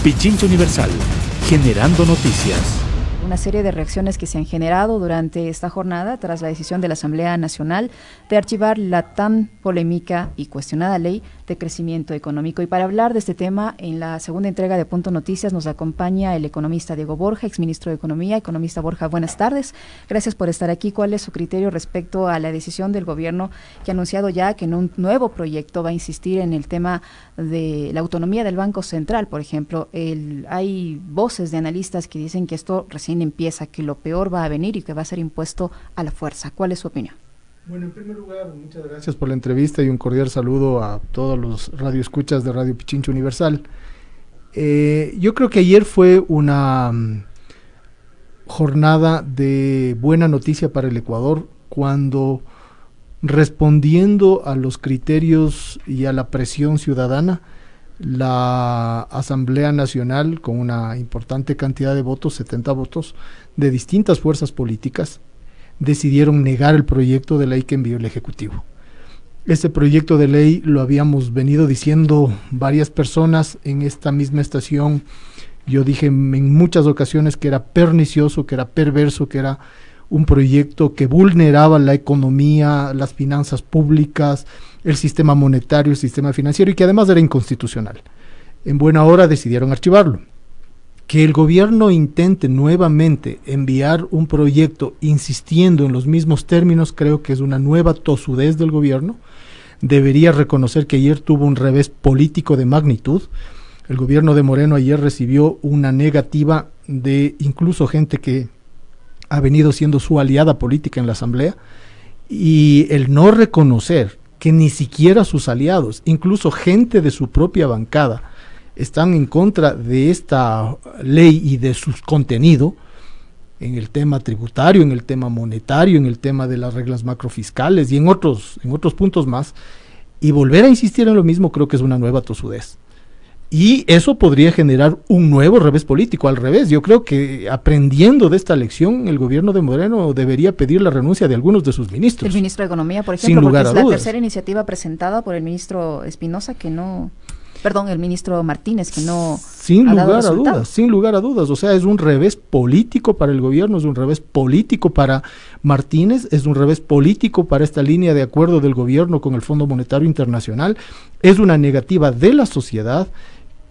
Pichincha Universal, generando noticias. Una serie de reacciones que se han generado durante esta jornada tras la decisión de la Asamblea Nacional de archivar la tan polémica y cuestionada ley de crecimiento económico. Y para hablar de este tema, en la segunda entrega de Punto Noticias nos acompaña el economista Diego Borja, exministro de Economía. Economista Borja, buenas tardes. Gracias por estar aquí. ¿Cuál es su criterio respecto a la decisión del gobierno que ha anunciado ya que en un nuevo proyecto va a insistir en el tema de la autonomía del Banco Central? Por ejemplo, hay voces de analistas que dicen que esto recién empieza, que lo peor va a venir y que va a ser impuesto a la fuerza. ¿Cuál es su opinión? Bueno, en primer lugar, muchas gracias por la entrevista y un cordial saludo a todos los radioescuchas de Radio Pichincha Universal. Yo creo que ayer fue una jornada de buena noticia para el Ecuador, cuando, respondiendo a los criterios y a la presión ciudadana, la Asamblea Nacional, con una importante cantidad de votos, 70 votos, de distintas fuerzas políticas, decidieron negar el proyecto de ley que envió el Ejecutivo. Este proyecto de ley lo habíamos venido diciendo varias personas en esta misma estación. Yo dije en muchas ocasiones que era pernicioso, que era perverso, que era un proyecto que vulneraba la economía, las finanzas públicas, el sistema monetario, el sistema financiero, y que además era inconstitucional. En buena hora decidieron archivarlo. Que el gobierno intente nuevamente enviar un proyecto insistiendo en los mismos términos, creo que es una nueva tosudez del gobierno. Debería reconocer que ayer tuvo un revés político de magnitud. El gobierno de Moreno ayer recibió una negativa de incluso gente que ha venido siendo su aliada política en la Asamblea, y el no reconocer que ni siquiera sus aliados, incluso gente de su propia bancada, están en contra de esta ley y de su contenido, en el tema tributario, en el tema monetario, en el tema de las reglas macrofiscales y en otros puntos más, y volver a insistir en lo mismo, creo que es una nueva tosudez. Y eso podría generar un nuevo revés político. Al revés, yo creo que aprendiendo de esta lección, el gobierno de Moreno debería pedir la renuncia de algunos de sus ministros. El ministro de Economía, por ejemplo, porque es la tercera iniciativa presentada por el ministro Espinosa el ministro Martínez, que no sin lugar a dudas, o sea, es un revés político para el gobierno, es un revés político para Martínez, es un revés político para esta línea de acuerdo del gobierno con el Fondo Monetario Internacional, es una negativa de la sociedad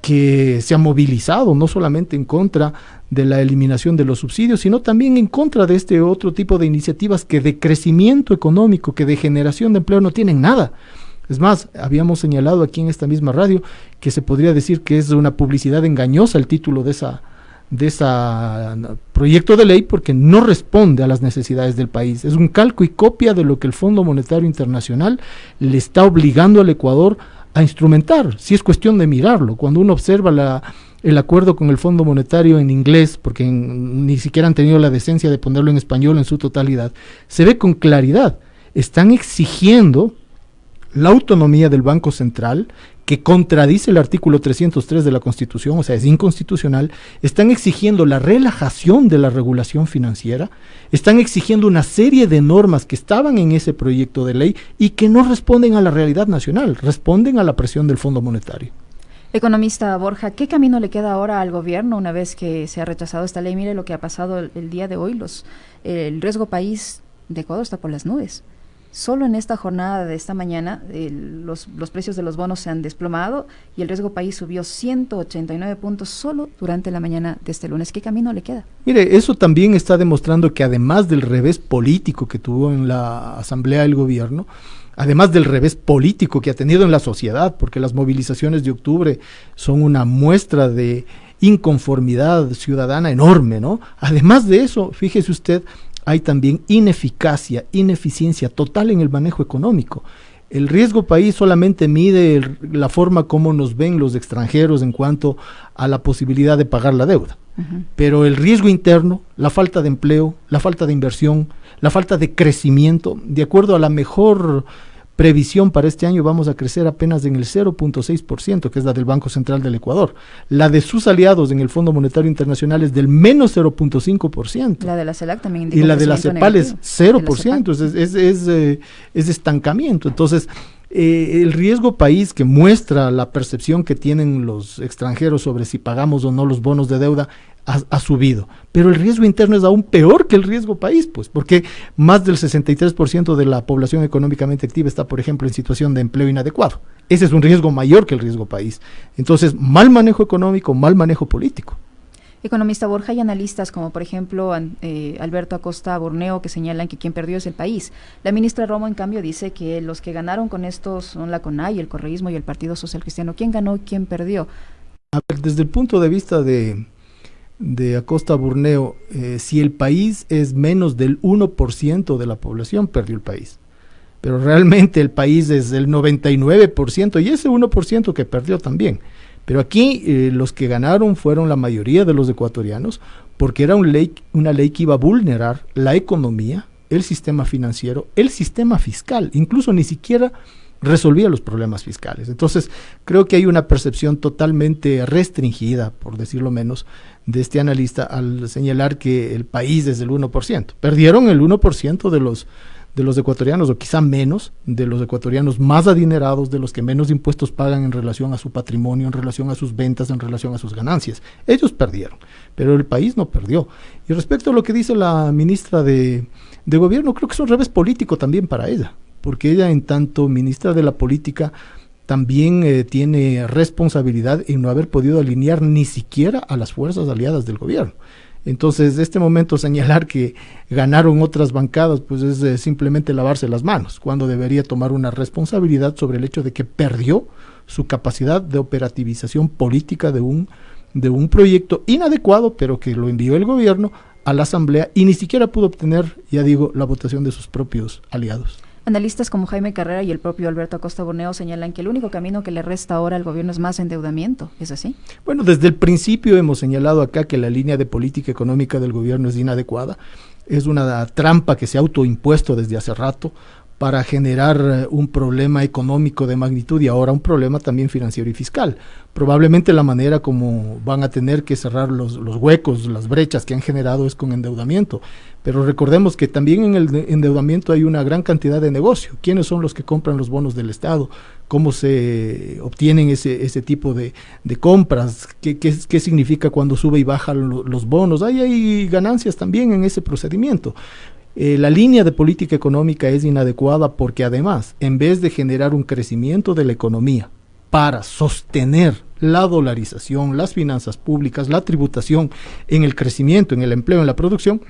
que se ha movilizado no solamente en contra de la eliminación de los subsidios, sino también en contra de este otro tipo de iniciativas que de crecimiento económico, que de generación de empleo no tienen nada. Es más, habíamos señalado aquí en esta misma radio que se podría decir que es una publicidad engañosa el título de esa proyecto de ley, porque no responde a las necesidades del país. Es un calco y copia de lo que el Fondo Monetario Internacional le está obligando al Ecuador a instrumentar. Si es cuestión de mirarlo, cuando uno observa el acuerdo con el Fondo Monetario en inglés, porque ni siquiera han tenido la decencia de ponerlo en español en su totalidad, se ve con claridad. Están exigiendo la autonomía del Banco Central, que contradice el artículo 303 de la Constitución, o sea, es inconstitucional. Están exigiendo la relajación de la regulación financiera, están exigiendo una serie de normas que estaban en ese proyecto de ley y que no responden a la realidad nacional, responden a la presión del Fondo Monetario. Economista Borja, ¿qué camino le queda ahora al gobierno una vez que se ha rechazado esta ley? Mire lo que ha pasado el día de hoy, el riesgo país de Ecuador está por las nubes. Solo en esta jornada de esta mañana los precios de los bonos se han desplomado y el riesgo país subió 189 puntos solo durante la mañana de este lunes. ¿Qué camino le queda? Mire, eso también está demostrando que además del revés político que tuvo en la Asamblea del Gobierno, además del revés político que ha tenido en la sociedad, porque las movilizaciones de octubre son una muestra de inconformidad ciudadana enorme, ¿no? Además de eso, fíjese usted, hay también ineficiencia total en el manejo económico. El riesgo país solamente mide la forma como nos ven los extranjeros en cuanto a la posibilidad de pagar la deuda. Pero el riesgo interno, la falta de empleo, la falta de inversión, la falta de crecimiento, de acuerdo a la mejor previsión para este año vamos a crecer apenas en el 0.6%, que es la del Banco Central del Ecuador. La de sus aliados en el Fondo Monetario Internacional es del menos 0.5%. La de la CELAC también indica. Y la de la CEPAL es 0%, es estancamiento. Entonces, el riesgo país que muestra la percepción que tienen los extranjeros sobre si pagamos o no los bonos de deuda ha subido, pero el riesgo interno es aún peor que el riesgo país, pues, porque más del 63% de la población económicamente activa está, por ejemplo, en situación de empleo inadecuado. Ese es un riesgo mayor que el riesgo país. Entonces, mal manejo económico, mal manejo político. Economista Borja, hay analistas como por ejemplo Alberto Acosta Borneo que señalan que quien perdió es el país. La ministra Romo en cambio dice que los que ganaron con esto son la CONAI, el correísmo y el Partido Social Cristiano. ¿Quién ganó y quién perdió? A ver, desde el punto de vista de Acosta Borneo, si el país es menos del 1% de la población, perdió el país. Pero realmente el país es el 99% y ese 1% que perdió también. Pero aquí los que ganaron fueron la mayoría de los ecuatorianos, porque era una ley que iba a vulnerar la economía, el sistema financiero, el sistema fiscal, incluso ni siquiera resolvía los problemas fiscales. Entonces, creo que hay una percepción totalmente restringida, por decirlo menos, de este analista al señalar que el país es del 1%. Perdieron el 1% de los ecuatorianos, o quizá menos, de los ecuatorianos más adinerados, de los que menos impuestos pagan en relación a su patrimonio, en relación a sus ventas, en relación a sus ganancias. Ellos perdieron, pero el país no perdió. Y respecto a lo que dice la ministra de Gobierno, creo que es un revés político también para ella, porque ella, en tanto ministra de la Política, también tiene responsabilidad en no haber podido alinear ni siquiera a las fuerzas aliadas del gobierno. Entonces, de este momento señalar que ganaron otras bancadas, pues es simplemente lavarse las manos, cuando debería tomar una responsabilidad sobre el hecho de que perdió su capacidad de operativización política de un proyecto inadecuado, pero que lo envió el gobierno a la Asamblea y ni siquiera pudo obtener, ya digo, la votación de sus propios aliados. Analistas como Jaime Carrera y el propio Alberto Acosta Borneo señalan que el único camino que le resta ahora al gobierno es más endeudamiento. ¿Es así? Bueno, desde el principio hemos señalado acá que la línea de política económica del gobierno es inadecuada. Es una trampa que se ha autoimpuesto desde hace rato para generar un problema económico de magnitud y ahora un problema también financiero y fiscal. Probablemente la manera como van a tener que cerrar los huecos, las brechas que han generado es con endeudamiento. Pero recordemos que también en el endeudamiento hay una gran cantidad de negocio. ¿Quiénes son los que compran los bonos del Estado? ¿Cómo se obtienen ese tipo de compras? ¿Qué significa cuando sube y baja los bonos? Hay ganancias también en ese procedimiento. La línea de política económica es inadecuada porque además, en vez de generar un crecimiento de la economía para sostener la dolarización, las finanzas públicas, la tributación en el crecimiento, en el empleo, en la producción,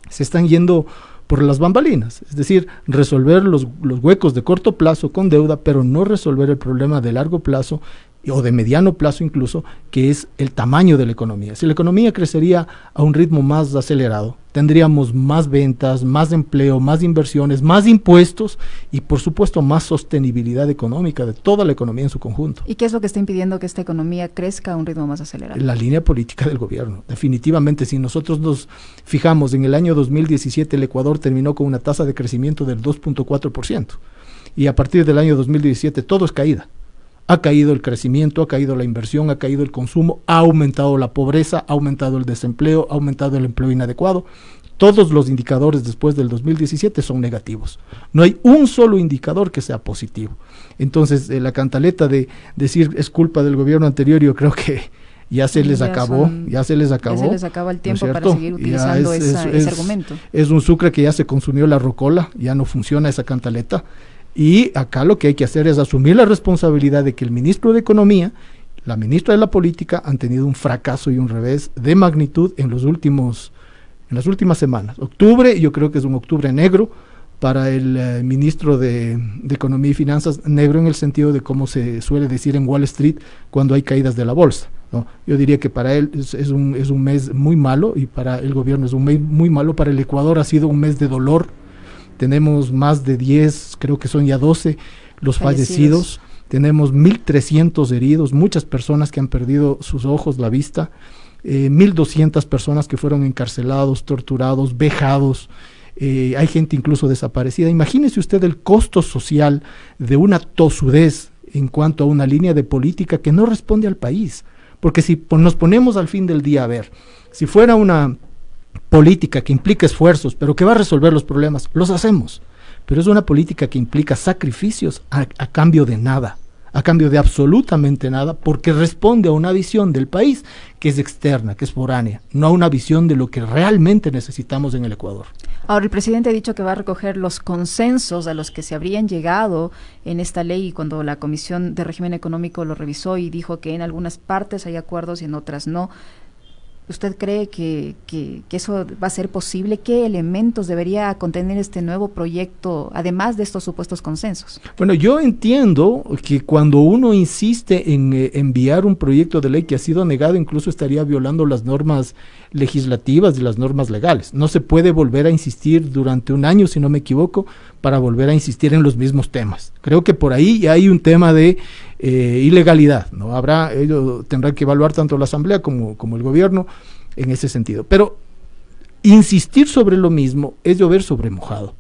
se están yendo por las bambalinas, es decir, resolver los huecos de corto plazo con deuda, pero no resolver el problema de largo plazo o de mediano plazo incluso, que es el tamaño de la economía. Si la economía crecería a un ritmo más acelerado, tendríamos más ventas, más empleo, más inversiones, más impuestos y por supuesto más sostenibilidad económica de toda la economía en su conjunto. ¿Y qué es lo que está impidiendo que esta economía crezca a un ritmo más acelerado? La línea política del gobierno. Definitivamente, si nosotros nos fijamos, en el año 2017 el Ecuador terminó con una tasa de crecimiento del 2.4% y a partir del año 2017 todo es caída. Ha caído el crecimiento, ha caído la inversión, ha caído el consumo, ha aumentado la pobreza, ha aumentado el desempleo, ha aumentado el empleo inadecuado. Todos los indicadores después del 2017 son negativos. No hay un solo indicador que sea positivo. Entonces, la cantaleta de decir es culpa del gobierno anterior, yo creo que ya se les acabó. Ya se les acaba el tiempo, ¿no para seguir utilizando ese argumento. Es un sucre que ya se consumió la rocola, ya no funciona esa cantaleta. Y acá lo que hay que hacer es asumir la responsabilidad de que el ministro de Economía, la ministra de la Política han tenido un fracaso y un revés de magnitud en las últimas semanas. Octubre, yo creo que es un octubre negro para el ministro de Economía y Finanzas, negro en el sentido de cómo se suele decir en Wall Street cuando hay caídas de la bolsa, ¿no? Yo diría que para él es un mes muy malo y para el gobierno es un mes muy malo. Para el Ecuador ha sido un mes de dolor. Tenemos más de 10, creo que son ya 12 los fallecidos. Tenemos 1.300 heridos, muchas personas que han perdido sus ojos, la vista, 1.200 personas que fueron encarcelados, torturados, vejados. Hay gente incluso desaparecida. Imagínese usted el costo social de una tosudez en cuanto a una línea de política que no responde al país. Porque si nos ponemos al fin del día a ver, si fuera una política que implica esfuerzos, pero que va a resolver los problemas, los hacemos. pero es una política que implica sacrificios a cambio de nada, a cambio de absolutamente nada, porque responde a una visión del país que es externa, que es foránea, no a una visión de lo que realmente necesitamos en el Ecuador. Ahora, el presidente ha dicho que va a recoger los consensos a los que se habrían llegado en esta ley cuando la Comisión de Régimen Económico lo revisó y dijo que en algunas partes hay acuerdos y en otras no. ¿Usted cree que eso va a ser posible? ¿Qué elementos debería contener este nuevo proyecto, además de estos supuestos consensos? Bueno, yo entiendo que cuando uno insiste en enviar un proyecto de ley que ha sido negado, incluso estaría violando las normas legislativas y las normas legales. No se puede volver a insistir durante un año, si no me equivoco, para volver a insistir en los mismos temas. Creo que por ahí ya hay un tema de ilegalidad, ¿no? Ello tendrá que evaluar tanto la Asamblea como el gobierno en ese sentido. Pero insistir sobre lo mismo es llover sobre mojado.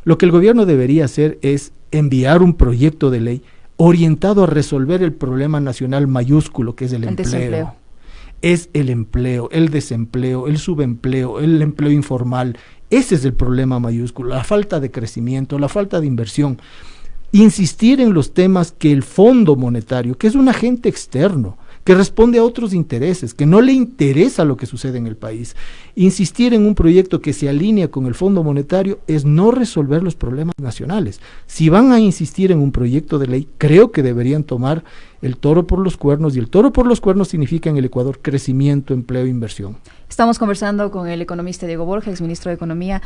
Lo que el gobierno debería hacer es enviar un proyecto de ley orientado a resolver el problema nacional mayúsculo que es el empleo. Desempleo. Es el empleo, el desempleo, el subempleo, el empleo informal. Ese es el problema mayúsculo, la falta de crecimiento, la falta de inversión. Insistir en los temas que el Fondo Monetario, que es un agente externo, que responde a otros intereses, que no le interesa lo que sucede en el país. Insistir en un proyecto que se alinea con el Fondo Monetario es no resolver los problemas nacionales. Si van a insistir en un proyecto de ley, creo que deberían tomar el toro por los cuernos, y el toro por los cuernos significa en el Ecuador crecimiento, empleo e inversión. Estamos conversando con el economista Diego Borja, exministro de Economía,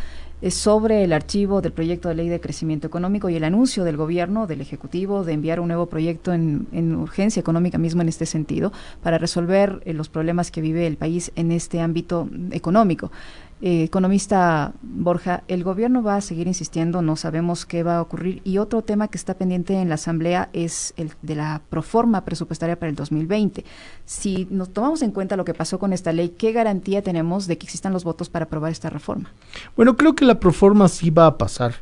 sobre el archivo del proyecto de ley de crecimiento económico y el anuncio del gobierno, del Ejecutivo, de enviar un nuevo proyecto en urgencia económica mismo en este sentido, para resolver los problemas que vive el país en este ámbito económico. Economista Borja, el gobierno va a seguir insistiendo, no sabemos qué va a ocurrir, y otro tema que está pendiente en la Asamblea es el de la proforma presupuestaria para el 2020. Si nos tomamos en cuenta lo que pasó con esta ley, ¿qué garantía tenemos de que existan los votos para aprobar esta reforma? Bueno, creo que la proforma sí va a pasar,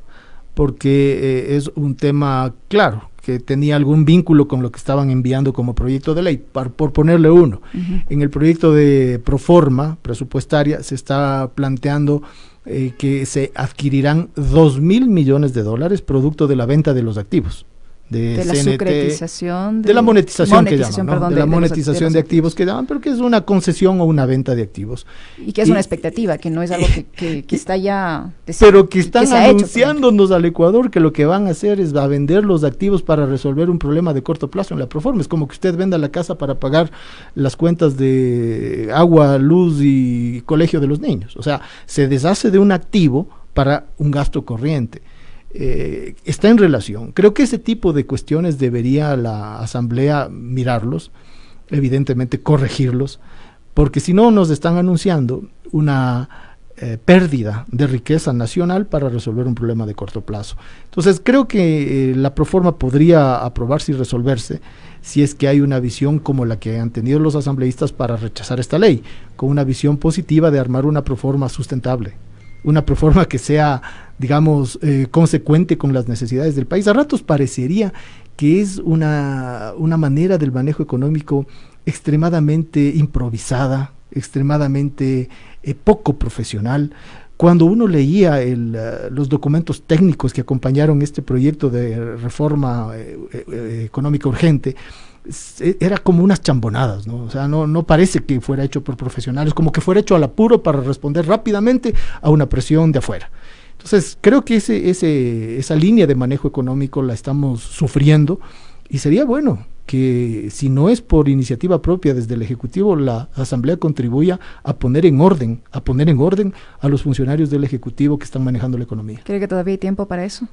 porque es un tema claro, que tenía algún vínculo con lo que estaban enviando como proyecto de ley, por ponerle uno. Uh-huh. En el proyecto de proforma presupuestaria se está planteando que se adquirirán $2,000 millones producto de la venta de los activos. De la CNT, sucretización. De la monetización que llaman, ¿no? Perdón, de la monetización de activos que llaman, pero que es una concesión o una venta de activos. Y que es una expectativa, que no es algo que está ya... Pero que están anunciándonos al Ecuador que lo que van a hacer es a vender los activos para resolver un problema de corto plazo en la proforma. Es como que usted venda la casa para pagar las cuentas de agua, luz y colegio de los niños. O sea, se deshace de un activo para un gasto corriente. Está en relación. Creo que ese tipo de cuestiones debería la Asamblea mirarlos, evidentemente corregirlos, porque si no nos están anunciando una pérdida de riqueza nacional para resolver un problema de corto plazo. Entonces creo que la proforma podría aprobarse y resolverse si es que hay una visión como la que han tenido los asambleístas para rechazar esta ley, con una visión positiva de armar una proforma sustentable, una proforma que sea, digamos, consecuente con las necesidades del país. A ratos parecería que es una manera del manejo económico extremadamente improvisada, extremadamente poco profesional. Cuando uno leía los documentos técnicos que acompañaron este proyecto de reforma económica urgente, era como unas chambonadas, ¿no? O sea, no parece que fuera hecho por profesionales, como que fuera hecho al apuro para responder rápidamente a una presión de afuera. Entonces, creo que esa línea de manejo económico la estamos sufriendo, y sería bueno que, si no es por iniciativa propia desde el Ejecutivo, la Asamblea contribuya a poner en orden a los funcionarios del Ejecutivo que están manejando la economía. ¿Cree que todavía hay tiempo para eso?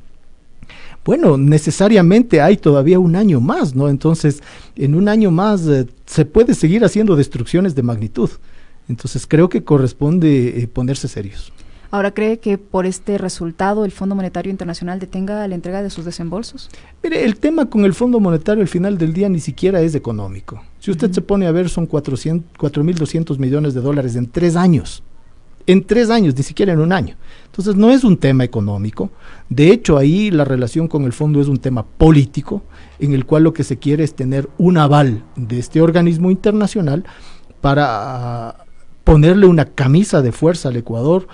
Bueno, necesariamente hay todavía un año más, ¿no? Entonces, en un año más se puede seguir haciendo destrucciones de magnitud. Entonces, creo que corresponde ponerse serios. Ahora, ¿cree que por este resultado el Fondo Monetario Internacional detenga la entrega de sus desembolsos? Mire, el tema con el Fondo Monetario al final del día ni siquiera es económico. Si usted se pone a ver, son 4.200 millones de dólares en 3 años. En 3 años, ni siquiera en un año. Entonces no es un tema económico. De hecho, ahí la relación con el fondo es un tema político, en el cual lo que se quiere es tener un aval de este organismo internacional para ponerle una camisa de fuerza al Ecuador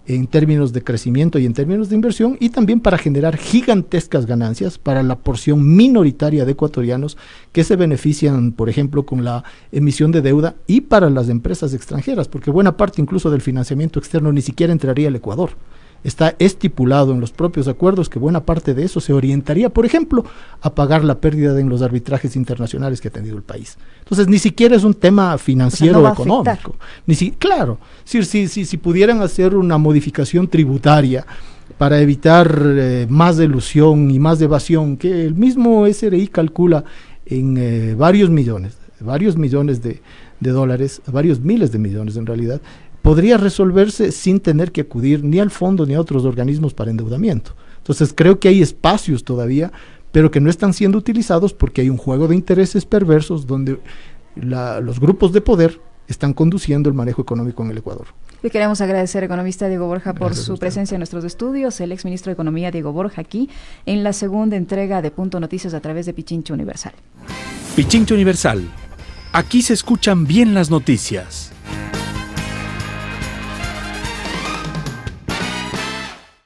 en términos de crecimiento y en términos de inversión, y también para generar gigantescas ganancias para la porción minoritaria de ecuatorianos que se benefician, por ejemplo, con la emisión de deuda, y para las empresas extranjeras, porque buena parte incluso del financiamiento externo ni siquiera entraría al Ecuador. Está estipulado en los propios acuerdos que buena parte de eso se orientaría, por ejemplo, a pagar la pérdida en los arbitrajes internacionales que ha tenido el país. Entonces, ni siquiera es un tema financiero, o sea, no económico. Claro, si pudieran hacer una modificación tributaria para evitar más elusión y más evasión, que el mismo SRI calcula en varios millones de dólares, varios miles de millones en realidad, podría resolverse sin tener que acudir ni al fondo ni a otros organismos para endeudamiento. Entonces creo que hay espacios todavía, pero que no están siendo utilizados porque hay un juego de intereses perversos donde los grupos de poder están conduciendo el manejo económico en el Ecuador. Le queremos agradecer, economista Diego Borja, por su presencia en nuestros estudios, el exministro de Economía Diego Borja, aquí en la segunda entrega de Punto Noticias a través de Pichincha Universal. Pichincha Universal. Aquí se escuchan bien las noticias.